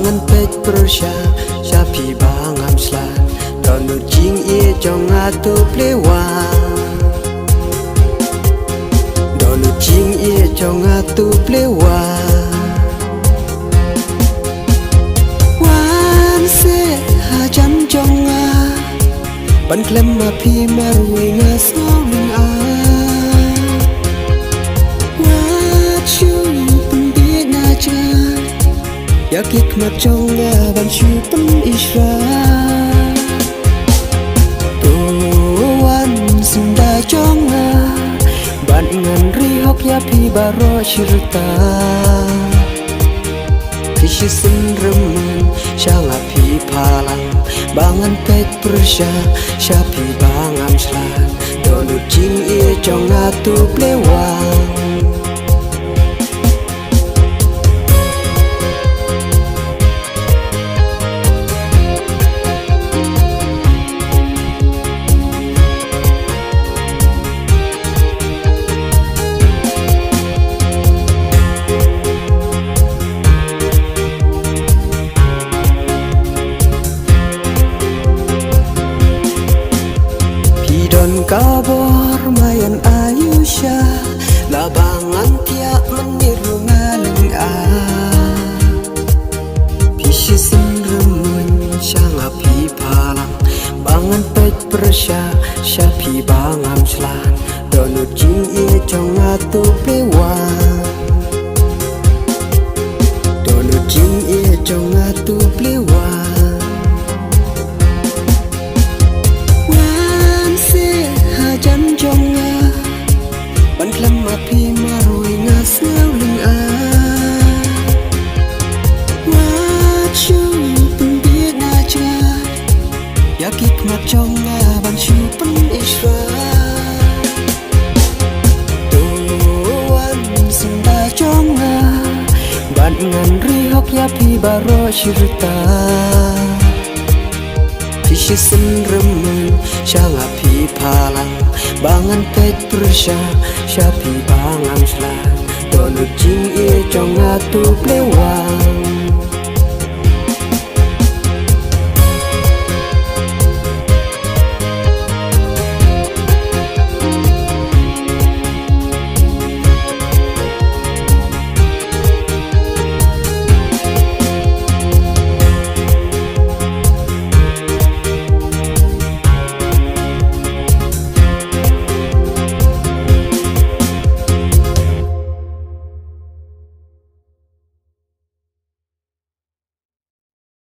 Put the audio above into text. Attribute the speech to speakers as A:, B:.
A: bangan pej persya syapi bangam slan donu jing ie jong atu plewang donu jing ie jong atu plewang wan se ha jam jong a ban klem ma phi marui nga song a yakik macanga ban syutem isra tuan sunda jonga ban ngan rihok ya pi baro shirta kishin remen shanga pi palang bangan pet persya syapi bangam slan donu jing ie jonga tu plewang kabor mayan ayusya labangan tiak meniru ngaleng a pisi sendremun syanga pi palang bangan pej persya syapi bangam slan donu jing ie jong atu plewang donu jing ie jong atu plewang ban klem ma pi marui nga sel ling a wa chu tung bi na cha yakik ma chong a ban chu pen isra tuan sunda chong a ban ngan ri hok ya pi baro shirta kishin remen syanga pi palang bangan pej persya syapi bangam slan donu jing ie jong atu plewang